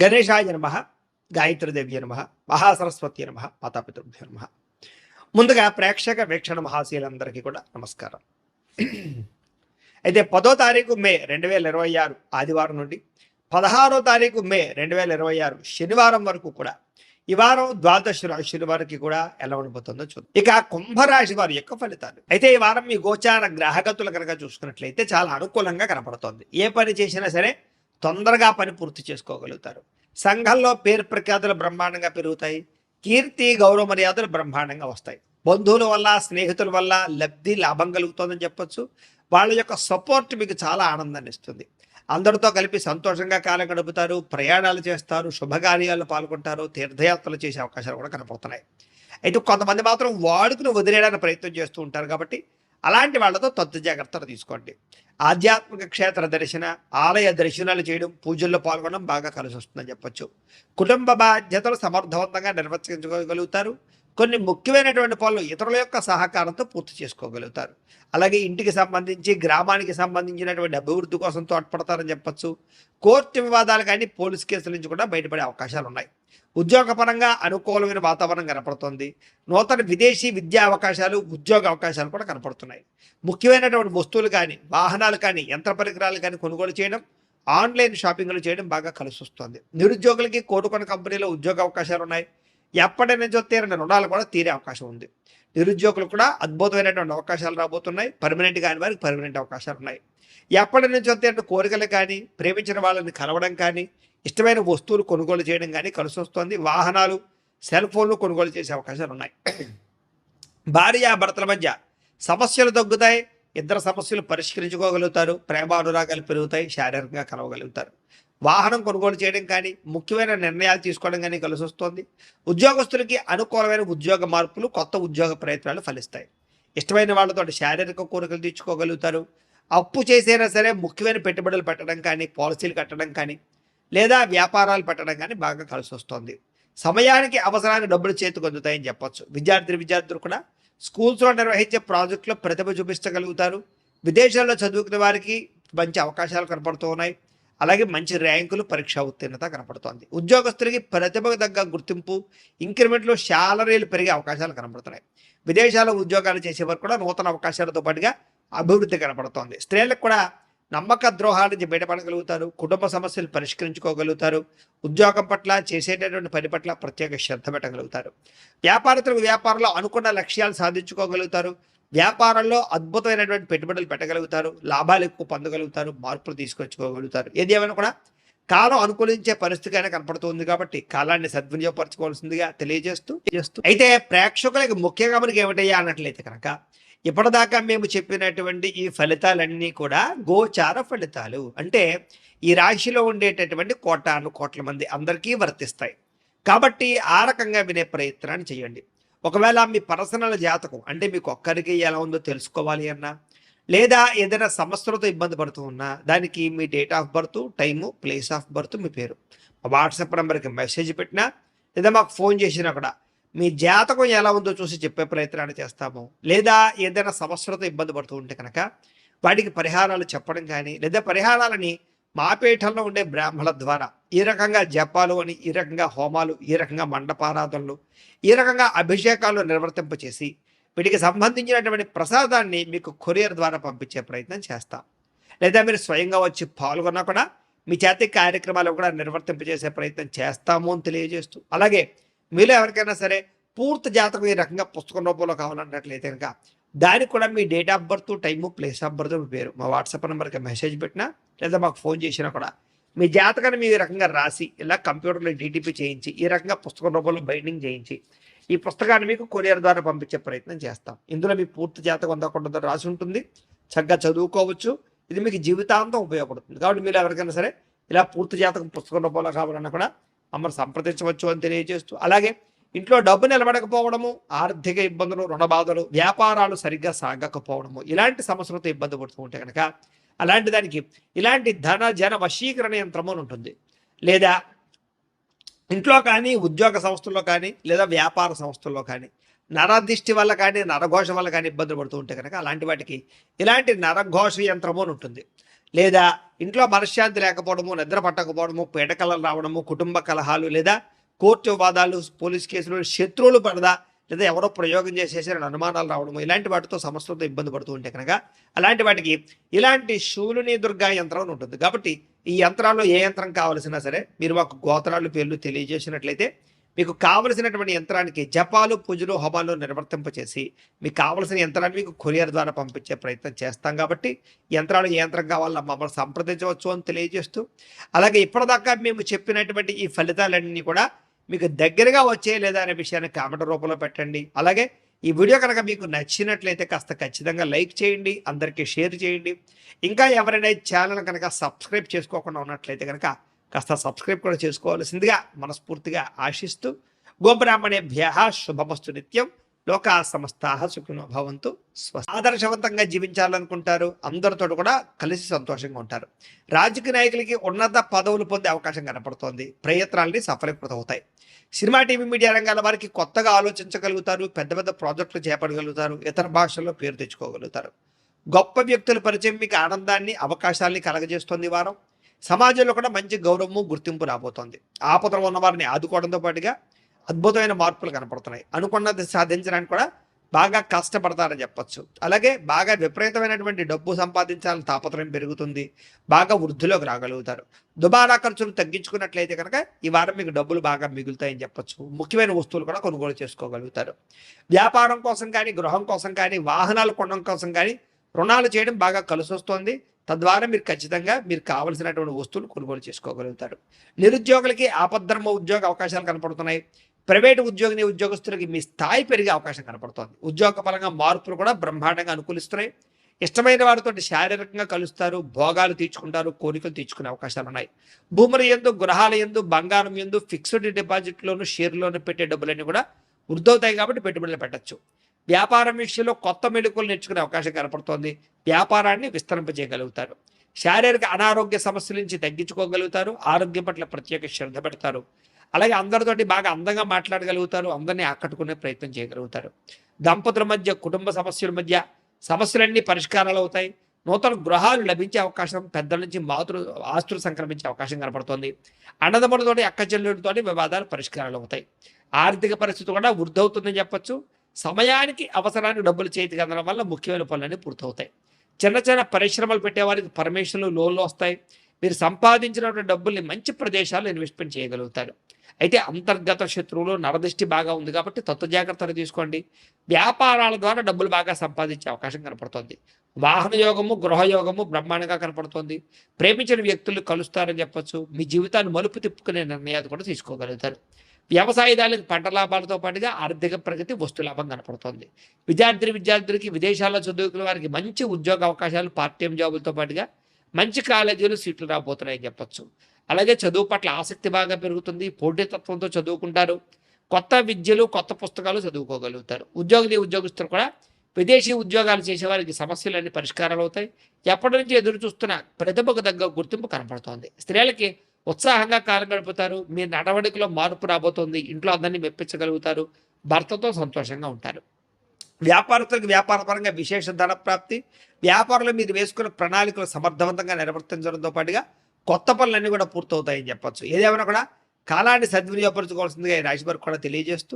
గణేశాయ నమః, గాయత్రీదేవ్య నమః, మహాసరస్వతి నమః, మాతాపితృభ్యో నమః. ముందుగా ప్రేక్షక వీక్షణ మహాశీలందరికీ కూడా నమస్కారం. అయితే 10వ తారీఖు మే 2026 ఆదివారం నుండి 16వ తారీఖు మే 2026 శనివారం వరకు కూడా ఈ వారం ద్వాదశ రాశుల వారికి కూడా ఎలా ఉండబోతుందో చూద్దాం. ఇక కుంభరాశి వారి యొక్క ఫలితాలు. అయితే ఈ వారం మీ గోచార గ్రహగతులు కనుక చూసుకున్నట్లయితే చాలా అనుకూలంగా కనపడుతోంది. ఏ పని చేసినా సరే తొందరగా పని పూర్తి చేసుకోగలుగుతారు. సంఘంలో పేరు ప్రఖ్యాతులు బ్రహ్మాండంగా పెరుగుతాయి. కీర్తి గౌరవ మర్యాదలు బ్రహ్మాండంగా వస్తాయి. బంధువుల వల్ల స్నేహితుల వల్ల లబ్ధి లాభం కలుగుతుందని చెప్పొచ్చు. వాళ్ళ యొక్క సపోర్ట్ మీకు చాలా ఆనందాన్ని ఇస్తుంది. అందరితో కలిపి సంతోషంగా కాలం గడుపుతారు. ప్రయాణాలు చేస్తారు, శుభకార్యాలు పాల్గొంటారు, తీర్థయాత్రలు చేసే అవకాశాలు కూడా కనపడుతున్నాయి. అయితే కొంతమంది మాత్రం వాడుకుని వదిలేయడానికి ప్రయత్నం చేస్తూ ఉంటారు. కాబట్టి అలాంటి వాళ్ళతో తత్తు జాగ్రత్తలు తీసుకోండి. ఆధ్యాత్మిక క్షేత్ర దర్శన, ఆలయ దర్శనాలు చేయడం, పూజల్లో పాల్గొనడం బాగా కలిసి వస్తుందని చెప్పొచ్చు. కుటుంబ బాధ్యతలు సమర్థవంతంగా నిర్వర్తించుకోగలుగుతారు. కొన్ని ముఖ్యమైనటువంటి పనులు ఇతరుల యొక్క సహకారంతో పూర్తి చేసుకోగలుగుతారు. అలాగే ఇంటికి సంబంధించి గ్రామానికి సంబంధించినటువంటి అభివృద్ధి కోసం తోడ్పడతారని చెప్పచ్చు. కోర్టు వివాదాలు కానీ పోలీస్ కేసుల నుంచి కూడా బయటపడే అవకాశాలు ఉన్నాయి. ఉద్యోగపరంగా అనుకూలమైన వాతావరణం కనపడుతుంది. నూతన విదేశీ విద్యా అవకాశాలు, ఉద్యోగ అవకాశాలు కూడా కనపడుతున్నాయి. ముఖ్యమైనటువంటి వస్తువులు కానీ, వాహనాలు కానీ, యంత్ర పరికరాలు కానీ కొనుగోలు చేయడం, ఆన్లైన్ షాపింగ్లు చేయడం బాగా కలిసి వస్తుంది. నిరుద్యోగులకి కోరుకున్న కంపెనీలో ఉద్యోగ అవకాశాలు ఉన్నాయి. ఎప్పటి నుంచో తీరిన రుణాలు కూడా తీరే అవకాశం ఉంది. నిరుద్యోగులు కూడా అద్భుతమైనటువంటి అవకాశాలు రాబోతున్నాయి. పర్మనెంట్ కాని వారికి పర్మనెంట్ అవకాశాలు ఉన్నాయి. ఎప్పటి నుంచో తీరిన కోరికలు కానీ, ప్రేమించిన వాళ్ళని కలవడం కానీ, ఇష్టమైన వస్తువులు కొనుగోలు చేయడం కానీ కలిసి వస్తుంది. వాహనాలు, సెల్ ఫోన్లు కొనుగోలు చేసే అవకాశాలు ఉన్నాయి. భార్యాభర్తల మధ్య సమస్యలు తగ్గుతాయి. ఇద్దరు సమస్యలు పరిష్కరించుకోగలుగుతారు. ప్రేమానురాగాలు పెరుగుతాయి. శారీరకంగా కలవగలుగుతారు. వాహనం కొనుగోలు చేయడం కానీ, ముఖ్యమైన నిర్ణయాలు తీసుకోవడం కానీ కలిసి వస్తుంది. ఉద్యోగస్తులకి అనుకూలమైన ఉద్యోగ మార్పులు, కొత్త ఉద్యోగ ప్రయత్నాలు ఫలిస్తాయి. ఇష్టమైన వాళ్ళతో శారీరక కోరికలు తీర్చుకోగలుగుతారు. అప్పు చేసైనా సరే ముఖ్యమైన పెట్టుబడులు పెట్టడం కానీ, పాలసీలు కట్టడం కానీ, లేదా వ్యాపారాలు పెట్టడం కానీ బాగా కలిసి వస్తుంది. సమయానికి అవసరానికి డబ్బులు చేతికి అందుతాయని చెప్పొచ్చు. విద్యార్థులు కూడా స్కూల్స్లో నిర్వహించే ప్రాజెక్టులో ప్రతిభ చూపించగలుగుతారు. విదేశాల్లో చదువుకునే వారికి మంచి అవకాశాలు కనపడుతూ ఉన్నాయి. అలాగే మంచి ర్యాంకులు, పరీక్షా ఉత్తీర్ణత కనపడుతోంది. ఉద్యోగస్తులకి ప్రతిభకు తగ్గ గుర్తింపు, ఇంక్రిమెంట్లు, శాలరీలు పెరిగే అవకాశాలు కనపడుతున్నాయి. విదేశాల్లో ఉద్యోగాలు చేసేవారు కూడా నూతన అవకాశాలతో పాటుగా అభివృద్ధి కనపడుతోంది. స్త్రీలకు కూడా నమ్మక ద్రోహాల నుంచి బయటపడగలుగుతారు. కుటుంబ సమస్యలు పరిష్కరించుకోగలుగుతారు. ఉద్యోగం పట్ల, చేసేటటువంటి పని పట్ల ప్రత్యేక శ్రద్ధ పెట్టగలుగుతారు. వ్యాపారస్తులకు వ్యాపారంలో అనుకున్న లక్ష్యాలు సాధించుకోగలుగుతారు. వ్యాపారంలో అద్భుతమైనటువంటి పెట్టుబడులు పెట్టగలుగుతారు. లాభాలు ఎక్కువ పొందగలుగుతారు. మార్పులు తీసుకొచ్చుకోగలుగుతారు. ఏది ఏమైనా కూడా కాలం అనుకూలించే పరిస్థితిగానే కనపడుతుంది. కాబట్టి కాలాన్ని సద్వినియోగపరచుకోవాల్సిందిగా తెలియజేస్తూ అయితే ప్రేక్షకులకి ముఖ్యంగా మనకి ఏమిటయ్యా అన్నట్లయితే కనుక, ఇప్పటిదాకా మేము చెప్పినటువంటి ఈ ఫలితాలన్నీ కూడా గోచార ఫలితాలు. అంటే ఈ రాశిలో ఉండేటటువంటి కోట్ల మంది అందరికీ వర్తిస్తాయి. కాబట్టి ఆ రకంగా వినే ప్రయత్నాన్ని చేయండి. ఒకవేళ మీ పర్సనల్ జాతకం అంటే మీకు ఒక్కరికి ఎలా ఉందో తెలుసుకోవాలి అన్నా, లేదా ఏదైనా సమస్యలతో ఇబ్బంది పడుతూ ఉన్నా, దానికి మీ date of birth, time, place of birth, మీ పేరు మా వాట్సాప్ నెంబర్కి మెసేజ్ పెట్టినా, లేదా మాకు ఫోన్ చేసినా కూడా మీ జాతకం ఎలా ఉందో చూసి చెప్పే ప్రయత్నాన్ని చేస్తాము. లేదా ఏదైనా సమస్యలతో ఇబ్బంది పడుతూ ఉంటే కనుక వాటికి పరిహారాలు చెప్పడం కానీ, లేదా పరిహారాలని మా పీఠంలో ఉండే బ్రాహ్మణుల ద్వారా ఈ రకంగా జపాలు అని, ఈ రకంగా హోమాలు, ఈ రకంగా మండపారాధనలు, ఈ రకంగా అభిషేకాలు నిర్వర్తింపచేసి వీటికి సంబంధించినటువంటి ప్రసాదాన్ని మీకు కొరియర్ ద్వారా పంపించే ప్రయత్నం చేస్తాం. లేదా మీరు స్వయంగా వచ్చి పాల్గొన్నా కూడా మీ చేతి కార్యక్రమాలు కూడా నిర్వర్తింపజేసే ప్రయత్నం చేస్తాము అని తెలియజేస్తూ, అలాగే మీలో ఎవరికైనా సరే పూర్తి జాతకం ఈ రకంగా పుస్తకం రూపంలో కావాలన్నట్లయితే కనుక దానికి కూడా మీ date of birth, time, place of birth, మీ పేరు మా వాట్సాప్ నెంబర్కి మెసేజ్ పెట్టినా, లేదా మాకు ఫోన్ చేసినా కూడా మీ జాతకాన్ని మీ రకంగా రాసి ఇలా కంప్యూటర్లో డీటీపీ చేయించి, ఈ రకంగా పుస్తకం రూపంలో బైండింగ్ చేయించి ఈ పుస్తకాన్ని మీకు కొరియర్ ద్వారా పంపించే ప్రయత్నం చేస్తాం. ఇందులో మీ పూర్తి జాతకం ఉందకుండా రాసి ఉంటుంది. చక్కగా చదువుకోవచ్చు. ఇది మీకు జీవితాంతం ఉపయోగపడుతుంది. కాబట్టి మీరు ఎవరికైనా సరే ఇలా పూర్తి జాతకం పుస్తకం రూపంలో కావాలన్నా కూడా మమ్మల్ని సంప్రదించవచ్చు అని తెలియజేస్తూ, అలాగే ఇంట్లో డబ్బు నిలబడకపోవడము, ఆర్థిక ఇబ్బందులు, రుణ బాధలు, వ్యాపారాలు సరిగ్గా సాగకపోవడము, ఇలాంటి సమస్యలతో ఇబ్బంది పడుతూ ఉంటే కనుక అలాంటి దానికి ఇలాంటి ధన జన వశీకరణ యంత్రము అని ఉంటుంది. లేదా ఇంట్లో కానీ, ఉద్యోగ సంస్థల్లో కానీ, లేదా వ్యాపార సంస్థల్లో కానీ నరదిష్టి వల్ల కానీ, నరఘోష వల్ల కానీ ఇబ్బందులు పడుతూ ఉంటే కనుక అలాంటి వాటికి ఇలాంటి నరఘోష యంత్రము అని ఉంటుంది. లేదా ఇంట్లో మనశ్శాంతి లేకపోవడము, నిద్ర పట్టకపోవడము, పీడకలలు రావడము, కుటుంబ కలహాలు లేదా కోర్టు వివాదాలు, పోలీస్ కేసులు, శత్రువులు పడదా లేదా ఎవరో ప్రయోగం చేసేసారని అనుమానాలు రావడము, ఇలాంటి వాటితో సమస్యలతో ఇబ్బంది పడుతూ ఉంటే కనుక అలాంటి వాటికి ఇలాంటి శూలిని దుర్గా యంత్రం అని ఉంటుంది. కాబట్టి ఈ యంత్రాల్లో ఏ యంత్రం కావలసినా సరే మీరు మాకు గోత్రాలు పేర్లు తెలియజేసినట్లయితే మీకు కావలసినటువంటి యంత్రానికి జపాలు, పూజలు, హోమాలు నిర్వర్తింపచేసి మీకు కావలసిన యంత్రాన్ని మీకు కొరియర్ ద్వారా పంపించే ప్రయత్నం చేస్తాం. కాబట్టి యంత్రాలు ఏ యంత్రం కావాలో మమ్మల్ని సంప్రదించవచ్చు అని తెలియజేస్తూ, అలాగే ఇప్పటిదాకా మేము చెప్పినటువంటి ఈ ఫలితాలన్నీ కూడా మీకు దగ్గరగా వచ్చే లేదా అనే విషయాన్ని కామెంట్ రూపంలో పెట్టండి. అలాగే ఈ వీడియో కనుక మీకు నచ్చినట్లయితే కాస్త ఖచ్చితంగా లైక్ చేయండి, అందరికీ షేర్ చేయండి. ఇంకా ఎవరైనా ఛానల్ కనుక సబ్స్క్రైబ్ చేసుకోకుండా ఉన్నట్లయితే కనుక కాస్త సబ్స్క్రైబ్ కూడా చేసుకోవాల్సిందిగా మనస్ఫూర్తిగా ఆశిస్తూ, గోబ్రాహ్మణేభ్యః శుభమస్తు నిత్యం, లోకా సమస్తాః సుఖినో భవంతు. ఆదర్శవంతంగా జీవించాలనుకుంటారు, అందరితో కూడా కలిసి సంతోషంగా ఉంటారు. రాజకీయ నాయకులకి ఉన్నత పదవులు పొందే అవకాశం కనపడుతోంది. ప్రయత్నాలని సఫలీకృతం అవుతాయి. సినిమా, టీవీ, మీడియా రంగాల వారికి కొత్తగా ఆలోచించగలుగుతారు, పెద్ద పెద్ద ప్రాజెక్టులు చేపట్టగలుగుతారు, ఇతర భాషల్లో పేరు తెచ్చుకోగలుగుతారు. గొప్ప వ్యక్తుల పరిచయం మీకు ఆనందాన్ని, అవకాశాలని కలగజేస్తుంది. ఈ వారం సమాజంలో కూడా మంచి గౌరవము, గుర్తింపు రాబోతోంది. ఆపదలో ఉన్న వారిని ఆదుకోవడంతో పాటుగా అద్భుతమైన మార్పులు కనపడుతున్నాయి. అనుకున్నది సాధించడానికి కూడా బాగా కష్టపడతారని చెప్పొచ్చు. అలాగే బాగా విపరీతమైనటువంటి డబ్బు సంపాదించాలని తాపత్రయం పెరుగుతుంది. బాగా వృద్ధిలోకి రాగలుగుతారు. దుబారా ఖర్చులు తగ్గించుకున్నట్లయితే కనుక ఈ వారం మీకు డబ్బులు బాగా మిగులుతాయని చెప్పొచ్చు. ముఖ్యమైన వస్తువులు కూడా కొనుగోలు చేసుకోగలుగుతారు. వ్యాపారం కోసం కానీ, గృహం కోసం కానీ, వాహనాలు కొనడం కోసం కానీ రుణాలు చేయడం బాగా కలిసి వస్తుంది. తద్వారా మీరు ఖచ్చితంగా మీరు కావలసినటువంటి వస్తువులు కొనుగోలు చేసుకోగలుగుతారు. నిరుద్యోగులకి ఆపద్ధర్మ ఉద్యోగ అవకాశాలు కనపడుతున్నాయి. ప్రైవేటు ఉద్యోగస్తులకి మీ స్థాయి పెరిగే అవకాశం కనపడుతోంది. ఉద్యోగ పరంగా మార్పులు కూడా బ్రహ్మాండంగా అనుకూలిస్తున్నాయి. ఇష్టమైన వారితో శారీరకంగా కలుస్తారు, భోగాలు తీర్చుకుంటారు, కోరికలు తీర్చుకునే అవకాశాలు ఉన్నాయి. భూముల యందు, గృహాల యందు, బంగారం యందు, ఫిక్స్డ్ డిపాజిట్లోను, షేర్లోను పెట్టే డబ్బులన్నీ కూడా వృద్ధవుతాయి. కాబట్టి పెట్టుబడులు పెట్టచ్చు. వ్యాపారం విషయంలో కొత్త మెళుకువలు నేర్చుకునే అవకాశం కనపడుతోంది. వ్యాపారాన్ని విస్తరింపజేయగలుగుతారు. శారీరక అనారోగ్య సమస్యల నుంచి తగ్గించుకోగలుగుతారు. ఆరోగ్యం పట్ల ప్రత్యేక శ్రద్ధ పెడతారు. అలాగే అందరితోటి బాగా అందంగా మాట్లాడగలుగుతారు. అందరినీ ఆకట్టుకునే ప్రయత్నం చేయగలుగుతారు. దంపతుల మధ్య, కుటుంబ సమస్యల మధ్య సమస్యలన్నీ పరిష్కారాలు అవుతాయి. నూతన గృహాలు లభించే అవకాశం, పెద్దల నుంచి ఆస్తులు సంక్రమించే అవకాశం కనపడుతోంది. అన్నదమ్ములతోటి, అక్క చెల్లెలతోటి వివాదాలు పరిష్కారాలు అవుతాయి. ఆర్థిక పరిస్థితి కూడా వృద్ధవుతుందని చెప్పొచ్చు. సమయానికి అవసరానికి డబ్బులు చేతికి అందడం వల్ల ముఖ్యమైన పనులన్నీ పూర్తవుతాయి. చిన్న చిన్న పరిశ్రమలు పెట్టేవారికి పర్మిషన్లు, లోన్లు వస్తాయి. మీరు సంపాదించినటువంటి డబ్బుల్ని మంచి ప్రదేశాల్లో ఇన్వెస్ట్మెంట్ చేయగలుగుతారు. అయితే అంతర్గత శత్రువులు, నరదృష్టి బాగా ఉంది కాబట్టి జాగ్రత్తలు తీసుకోండి. వ్యాపారాల ద్వారా డబ్బులు బాగా సంపాదించే అవకాశం కనపడుతుంది. వాహన యోగము, గృహయోగము బ్రహ్మాండంగా కనపడుతుంది. ప్రేమించిన వ్యక్తులు కలుస్తారని చెప్పొచ్చు. మీ జీవితాన్ని మలుపు తిప్పుకునే నిర్ణయాలు కూడా తీసుకోగలుగుతారు. వ్యవసాయదారులకు పంట లాభాలతో పాటుగా ఆర్థిక ప్రగతి, వస్తు లాభం కనపడుతోంది. విద్యార్థులకి విదేశాల్లో చదువుకునే వారికి మంచి ఉద్యోగ అవకాశాలు, పార్ట్ టైం జాబులతో పాటుగా మంచి కాలేజీలు సీట్లు రాబోతున్నాయని చెప్పొచ్చు. అలాగే చదువు పట్ల ఆసక్తి బాగా పెరుగుతుంది. పోటీతత్వంతో చదువుకుంటారు. కొత్త విద్యలు, కొత్త పుస్తకాలు చదువుకోగలుగుతారు. ఉద్యోగస్తులు కూడా విదేశీ ఉద్యోగాలు చేసేవారికి సమస్యలన్నీ పరిష్కారాలు అవుతాయి. ఎప్పటి నుంచి ఎదురు చూస్తున్న ప్రతిభకు తగ్గ గుర్తింపు కనపడుతోంది. స్త్రీలకి ఉత్సాహంగా కాలం గడుపుతారు. మీ నడవడికలో మార్పు రాబోతోంది. ఇంట్లో అందరినీ మెప్పించగలుగుతారు. భర్తతో సంతోషంగా ఉంటారు. వ్యాపారస్తులకు వ్యాపారపరంగా విశేష ధన ప్రాప్తి. వ్యాపారంలో మీరు వేసుకున్న ప్రణాళికలు సమర్థవంతంగా నిర్వర్తించడంతో పాటుగా కొత్త పనులన్నీ కూడా పూర్తవుతాయని చెప్పొచ్చు. ఏదేమైనా కూడా కాలాన్ని సద్వినియోగపరచుకోవాల్సిందిగా ఈ రాశి వారికి కూడా తెలియజేస్తూ